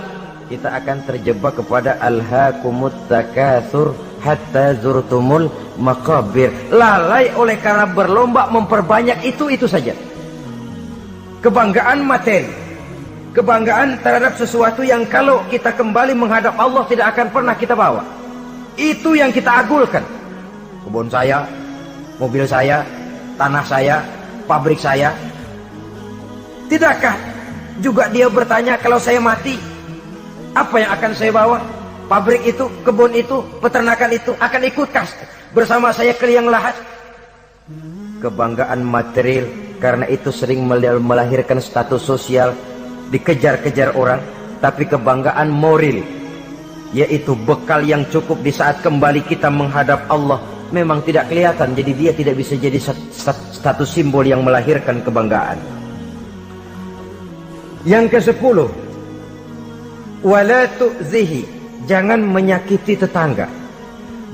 kita akan terjebak kepada alhaakumut takatsur hatta zurtumul maqabir. Lalai oleh karena berlomba memperbanyak itu saja. Kebanggaan materi, kebanggaan terhadap sesuatu yang kalau kita kembali menghadap Allah tidak akan pernah kita bawa. Itu yang kita agulkan. Kebun saya, mobil saya, tanah saya, pabrik saya. Tidakkah juga dia bertanya, kalau saya mati, apa yang akan saya bawa? Pabrik itu, kebun itu, peternakan itu akan ikutkah bersama saya ke liang lahat? Kebanggaan material, karena itu sering melahirkan status sosial, dikejar-kejar orang. Tapi kebanggaan moral, yaitu bekal yang cukup di saat kembali kita menghadap Allah, memang tidak kelihatan, jadi dia tidak bisa jadi status simbol yang melahirkan kebanggaan. Yang ke-10, wala tu'zihi, jangan menyakiti tetangga,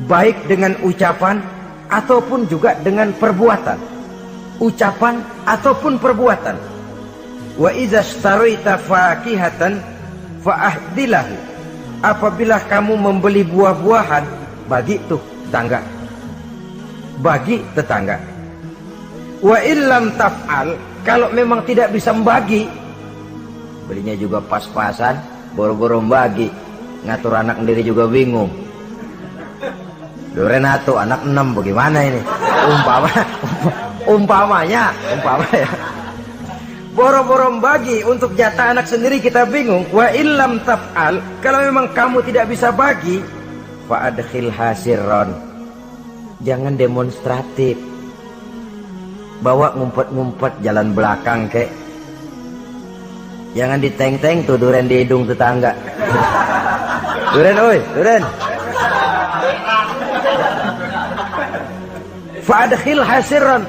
baik dengan ucapan ataupun juga dengan perbuatan. Ucapan ataupun perbuatan. Wa idza ishtaraita fakihatan fa'ahdilahu, apabila kamu membeli buah-buahan, bagi tuh tetangga, bagi tetangga. Wa illam taf'al, kalau memang tidak bisa membagi, belinya juga pas-pasan, boro-boro membagi, ngatur anak sendiri juga bingung. Renato anak 6 bagaimana ini? Umpamanya boro-boro membagi untuk jatah anak sendiri kita bingung. Wa illam taf'al, kalau memang kamu tidak bisa bagi, fa adkhil hasirron, jangan demonstratif, bawa ngumpet-ngumpet jalan belakang kek, jangan diteng-teng tuh duren di hidung tetangga. Duren oi, duren. Fa adkhil hasirron,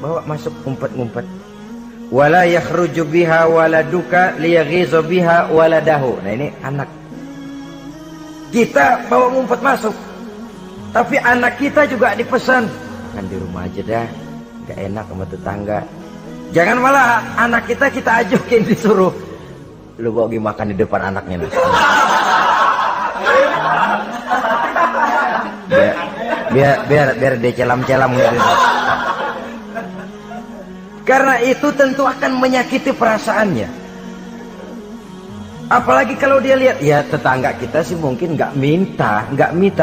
bawa masuk ngumpet-ngumpet. Wala yakhruju biha waladuka liyaghizu biha waladahu. Nah ini anak kita bawa ngumpet masuk, tapi anak kita juga dipesan, kan di rumah aja dah, gak enak sama tetangga. Jangan malah anak kita ajukin, disuruh lu bawa pergi makan di depan anaknya nih. biar dia celam-celam gitu. Karena itu tentu akan menyakiti perasaannya. Apalagi kalau dia lihat, ya tetangga kita sih mungkin nggak minta,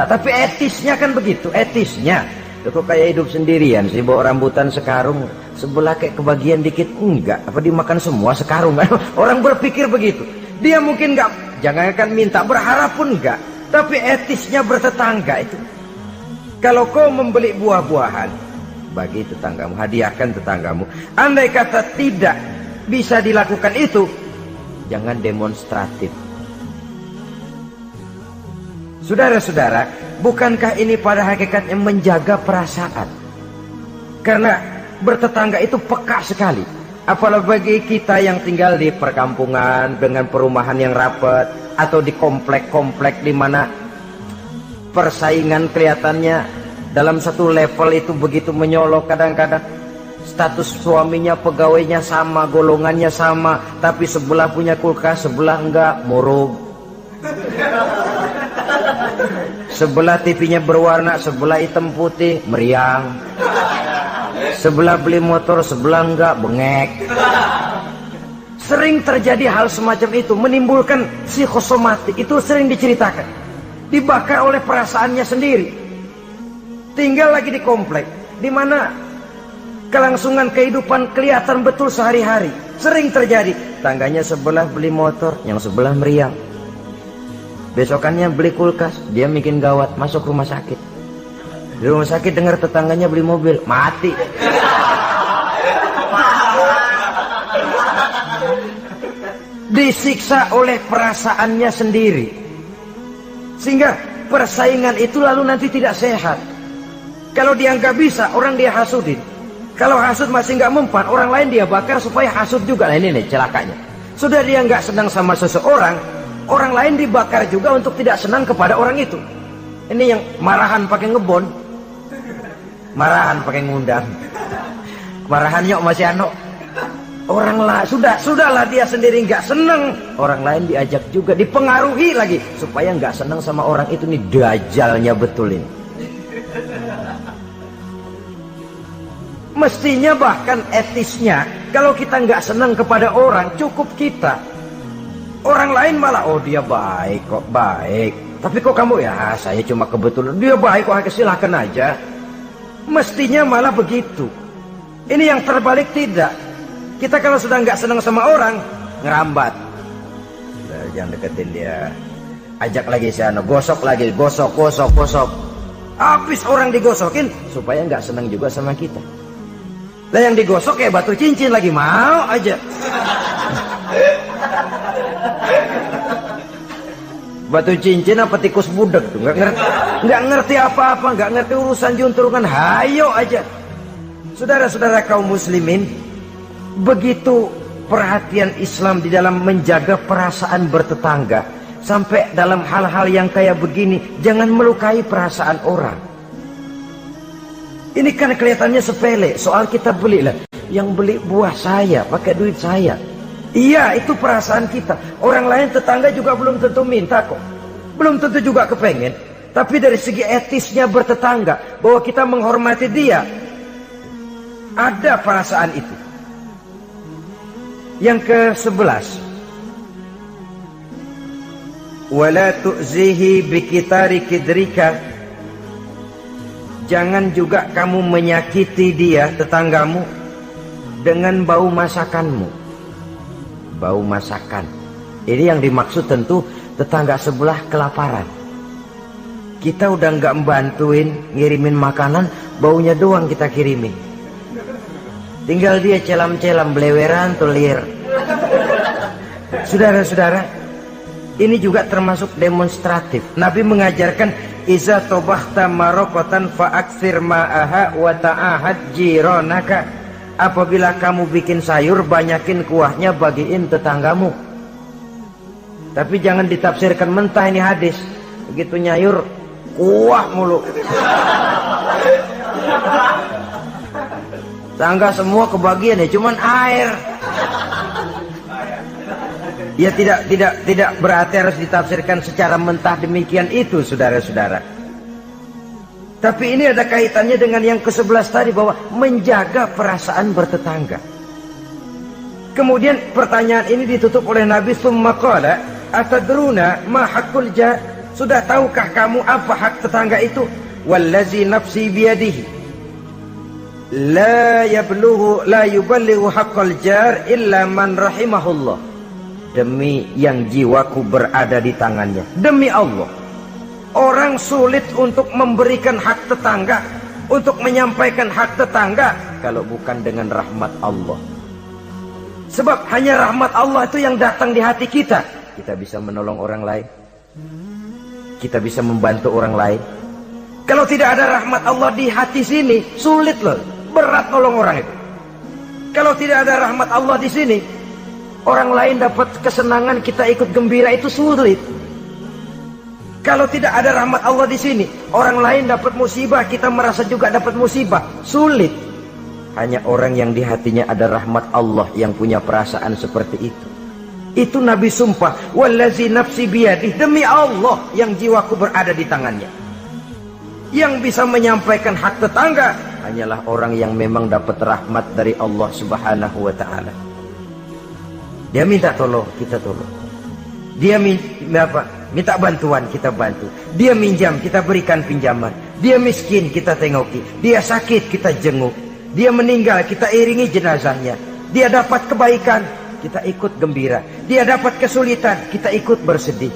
tapi etisnya kan begitu, etisnya. Kok kayak hidup sendirian sih, bawa rambutan sekarung, sebelah kayak kebagian dikit, enggak, apa dimakan semua sekarung? Orang berpikir begitu. Dia mungkin nggak, jangankan minta, berharap pun enggak, tapi etisnya bertetangga itu. Kalau kau membeli buah-buahan, bagi tetanggamu, hadiahkan tetanggamu. Andai kata tidak bisa dilakukan itu, jangan demonstratif. Saudara-saudara, bukankah ini pada hakikatnya menjaga perasaan? Karena bertetangga itu peka sekali. Apalagi bagi kita yang tinggal di perkampungan dengan perumahan yang rapat, atau di komplek-komplek di mana persaingan kelihatannya dalam satu level itu begitu menyolok. Kadang-kadang status suaminya, pegawainya sama, golongannya sama, tapi sebelah punya kulkas, sebelah enggak, murug. Sebelah TV-nya berwarna, sebelah hitam putih, meriang. Sebelah beli motor, sebelah enggak, bengek. Sering terjadi hal semacam itu, menimbulkan psikosomatik. Itu sering diceritakan, dibakar oleh perasaannya sendiri. Tinggal lagi di komplek, di mana kelangsungan kehidupan kelihatan betul sehari-hari. Sering terjadi, tangganya sebelah beli motor, yang sebelah meriang. Besokannya beli kulkas, dia bikin gawat, masuk rumah sakit. Di rumah sakit dengar tetangganya beli mobil, mati. Disiksa oleh perasaannya sendiri, sehingga persaingan itu lalu nanti tidak sehat. Kalau dia nggak bisa, orang dia hasudin. Kalau hasud masih nggak mempan, orang lain dia bakar supaya hasud juga. Nah ini nih celakanya. Sudah dia nggak senang sama seseorang, orang lain dibakar juga untuk tidak senang kepada orang itu. Ini yang marahan pakai ngebon, marahan pakai ngundang, marahan yuk masih ano. Orang lain sudahlah dia sendiri nggak seneng, orang lain diajak juga, dipengaruhi lagi supaya nggak seneng sama orang itu. Nih dajalnya betul ini. Mestinya bahkan etisnya, kalau kita nggak seneng kepada orang, cukup kita. Orang lain malah, oh dia baik kok, baik. Tapi kok kamu, ya saya cuma kebetulan, dia baik kok, silahkan aja. Mestinya malah begitu. Ini yang terbalik tidak. Kita kalau sudah nggak senang sama orang, ngerambat. Jangan deketin dia. Ajak lagi sana, gosok lagi, gosok. Habis orang digosokin, supaya nggak senang juga sama kita. Lah yang digosok kayak batu cincin lagi, mau aja. Batu cincin apa tikus budek tuh, nggak ngerti apa-apa, nggak ngerti urusan junturungan, hayo aja. Saudara-saudara kaum muslimin, begitu perhatian Islam di dalam menjaga perasaan bertetangga. Sampai dalam hal-hal yang kayak begini, jangan melukai perasaan orang. Ini kan kelihatannya sepele, soal kita beli lah. Yang beli buah saya, pakai duit saya. Iya, itu perasaan kita. Orang lain tetangga juga belum tentu minta kok. Belum tentu juga kepengen. Tapi dari segi etisnya bertetangga, bahwa kita menghormati dia, ada perasaan itu. Yang ke-11, wala tu'zihi bikitari kidrika, jangan juga kamu menyakiti dia, tetanggamu, dengan bau masakanmu. Bau masakan ini yang dimaksud tentu tetangga sebelah kelaparan. Kita udah nggak membantuin ngirimin makanan, baunya doang kita kirimin. Tinggal dia celam-celam, beleweran, tulir. Saudara-saudara, ini juga termasuk demonstratif. Nabi mengajarkan, iza tobahta marokotan fa'aksir ma'aha wa ta'ahad jironaka. Apabila kamu bikin sayur, banyakin kuahnya, bagiin tetanggamu. Tapi jangan ditafsirkan mentah ini hadis. Begitu nyayur, kuah mulu. Tangga semua kebagian ya, cuman air. Ya tidak berarti harus ditafsirkan secara mentah demikian itu, saudara-saudara. Tapi ini ada kaitannya dengan yang ke-11 tadi, bahwa menjaga perasaan bertetangga. Kemudian pertanyaan ini ditutup oleh Nabi, summa qala atadruna ma haqqul jar, sudah tahukah kamu apa hak tetangga itu? Wallazi nafsi biyadihi la yuballighu haqqal jar illa man rahimahullah. Demi yang jiwaku berada di tangannya, demi Allah, orang sulit untuk memberikan hak tetangga, untuk menyampaikan hak tetangga, kalau bukan dengan rahmat Allah. Sebab hanya rahmat Allah itu yang datang di hati kita. Kita bisa menolong orang lain, kita bisa membantu orang lain. Kalau tidak ada rahmat Allah di hati sini, sulit loh, berat nolong orang itu. Kalau tidak ada rahmat Allah di sini, orang lain dapat kesenangan, kita ikut gembira, itu sulit. Kalau tidak ada rahmat Allah di sini, orang lain dapat musibah, kita merasa juga dapat musibah, sulit. Hanya orang yang di hatinya ada rahmat Allah yang punya perasaan seperti itu. Itu Nabi sumpah, wallazi nafsi biyadih, demi Allah yang jiwaku berada di tangannya. Yang bisa menyampaikan hak tetangga hanyalah orang yang memang dapat rahmat dari Allah Subhanahu wa ta'ala. Dia minta tolong, kita tolong. Dia minta bantuan, kita bantu. Dia minjam, kita berikan pinjaman. Dia miskin, kita tengoki. Dia sakit, kita jenguk. Dia meninggal, kita iringi jenazahnya. Dia dapat kebaikan, kita ikut gembira. Dia dapat kesulitan, kita ikut bersedih.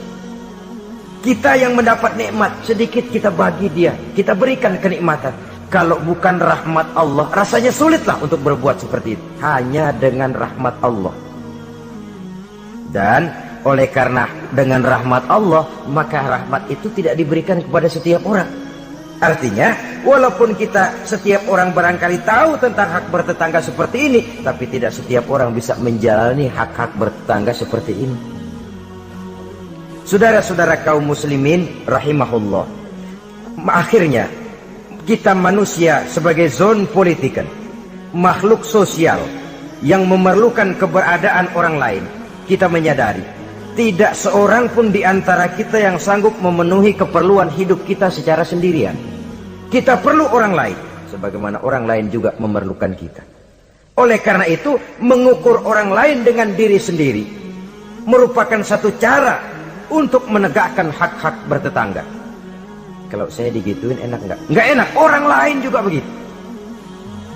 Kita yang mendapat nikmat, sedikit kita bagi dia, kita berikan kenikmatan. Kalau bukan rahmat Allah, rasanya sulitlah untuk berbuat seperti itu. Hanya dengan rahmat Allah. Dan oleh karena dengan rahmat Allah, maka rahmat itu tidak diberikan kepada setiap orang. Artinya, walaupun kita setiap orang barangkali tahu tentang hak bertetangga seperti ini, tapi tidak setiap orang bisa menjalani hak-hak bertetangga seperti ini. Saudara-saudara kaum muslimin rahimahullah, akhirnya kita manusia sebagai zon politikan, makhluk sosial, yang memerlukan keberadaan orang lain, kita menyadari tidak seorang pun di antara kita yang sanggup memenuhi keperluan hidup kita secara sendirian. Kita perlu orang lain, sebagaimana orang lain juga memerlukan kita. Oleh karena itu, mengukur orang lain dengan diri sendiri merupakan satu cara untuk menegakkan hak-hak bertetangga. Kalau saya digituin enak nggak? Nggak enak. Orang lain juga begitu.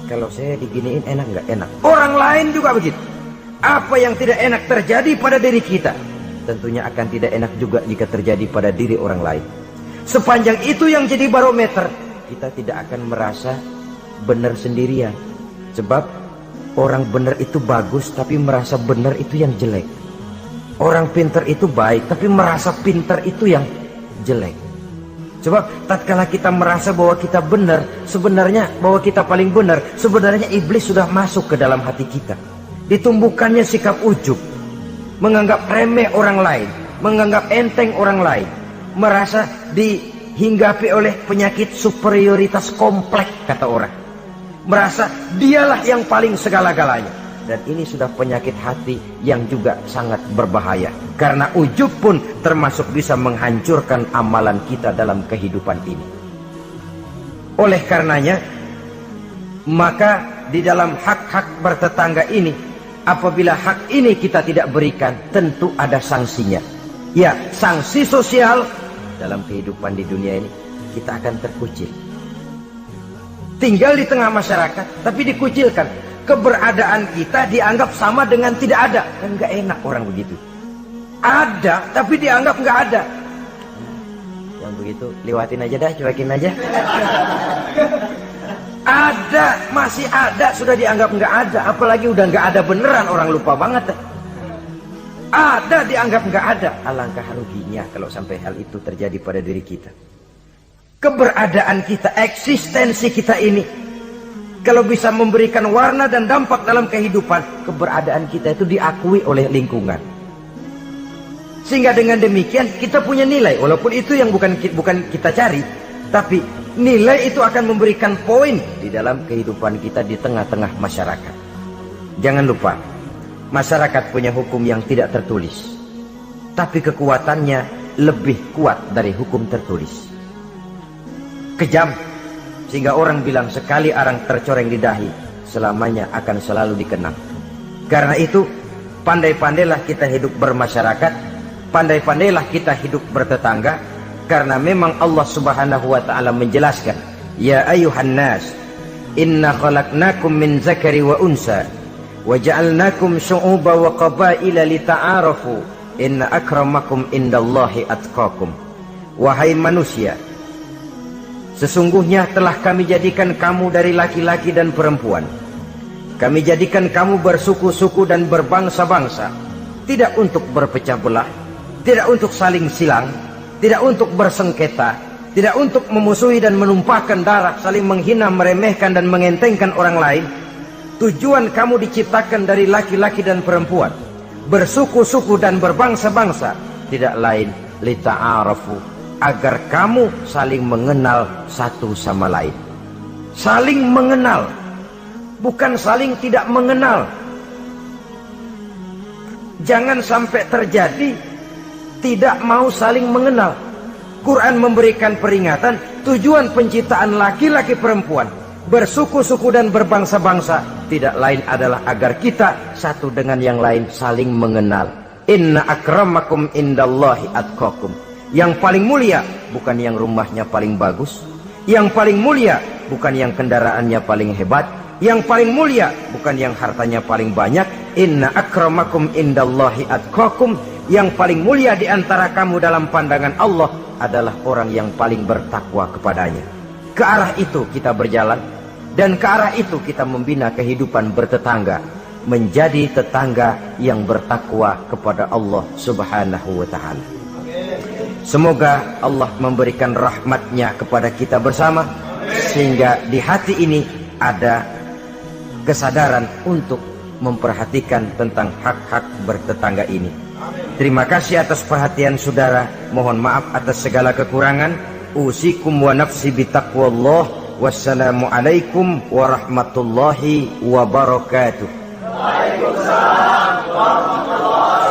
Kalau saya diginiin enak nggak? Enak. Orang lain juga begitu. Apa yang tidak enak terjadi pada diri kita, tentunya akan tidak enak juga jika terjadi pada diri orang lain. Sepanjang itu yang jadi barometer, kita tidak akan merasa benar sendirian. Sebab orang benar itu bagus, tapi merasa benar itu yang jelek. Orang pintar itu baik, tapi merasa pintar itu yang jelek. Sebab tatkala kita merasa bahwa kita benar, sebenarnya bahwa kita paling benar, sebenarnya iblis sudah masuk ke dalam hati kita. Ditumbuhkannya sikap ujub, menganggap remeh orang lain, menganggap enteng orang lain, merasa dihinggapi oleh penyakit superioritas kompleks, kata orang. Merasa dialah yang paling segala-galanya. Dan ini sudah penyakit hati yang juga sangat berbahaya. Karena ujub pun termasuk bisa menghancurkan amalan kita dalam kehidupan ini. Oleh karenanya, maka di dalam hak-hak bertetangga ini, apabila hak ini kita tidak berikan, tentu ada sanksinya. Ya, sanksi sosial dalam kehidupan di dunia ini, kita akan terkucil. Tinggal di tengah masyarakat, tapi dikucilkan. Keberadaan kita dianggap sama dengan tidak ada. Kan gak enak orang begitu. Ada, tapi dianggap gak ada. Yang begitu, lewatin aja dah, cuekin aja. Ada, masih ada, sudah dianggap gak ada. Apalagi udah gak ada beneran, orang lupa banget. Ada, dianggap gak ada. Alangkah ruginya kalau sampai hal itu terjadi pada diri kita. Keberadaan kita, eksistensi kita ini, kalau bisa memberikan warna dan dampak dalam kehidupan, keberadaan kita itu diakui oleh lingkungan. Sehingga dengan demikian kita punya nilai, walaupun itu yang bukan kita cari, tapi nilai itu akan memberikan poin di dalam kehidupan kita di tengah-tengah masyarakat. Jangan lupa, masyarakat punya hukum yang tidak tertulis, tapi kekuatannya lebih kuat dari hukum tertulis. Kejam, sehingga orang bilang sekali arang tercoreng di dahi, selamanya akan selalu dikenang. Karena itu, pandai-pandailah kita hidup bermasyarakat, pandai-pandailah kita hidup bertetangga, karena memang Allah Subhanahu wa ta'ala menjelaskan, ya ayuhan nas, inna khalaqnakum min zakari wa unsa, wa ja'alnakum syu'uba wa qabaila lita'arafu, inna akramakum indallahi atqakum. Wahai manusia, sesungguhnya telah kami jadikan kamu dari laki-laki dan perempuan. Kami jadikan kamu bersuku-suku dan berbangsa-bangsa, tidak untuk berpecah belah, tidak untuk saling silang, tidak untuk bersengketa, tidak untuk memusuhi dan menumpahkan darah, saling menghina, meremehkan dan mengentengkan orang lain. Tujuan kamu diciptakan dari laki-laki dan perempuan, bersuku-suku dan berbangsa-bangsa, tidak lain lita'arafu, agar kamu saling mengenal satu sama lain. Saling mengenal, bukan saling tidak mengenal. Jangan sampai terjadi tidak mau saling mengenal. Quran memberikan peringatan, tujuan penciptaan laki-laki perempuan, bersuku-suku dan berbangsa-bangsa, tidak lain adalah agar kita satu dengan yang lain saling mengenal. Inna akramakum indallahi atqakum. Yang paling mulia bukan yang rumahnya paling bagus, yang paling mulia bukan yang kendaraannya paling hebat, yang paling mulia bukan yang hartanya paling banyak. Inna akramakum indallahi atqakum. Yang paling mulia di antara kamu dalam pandangan Allah adalah orang yang paling bertakwa kepadanya. Ke arah itu kita berjalan, dan ke arah itu kita membina kehidupan bertetangga, menjadi tetangga yang bertakwa kepada Allah Subhanahu wa ta'ala. Semoga Allah memberikan rahmatnya kepada kita bersama, sehingga di hati ini ada kesadaran untuk memperhatikan tentang hak-hak bertetangga ini. Terima kasih atas perhatian saudara. Mohon maaf atas segala kekurangan. Usikum wa nafsi bitaqwallah. Wassalamualaikum warahmatullahi wabarakatuh. Waalaikumsalam warahmatullahi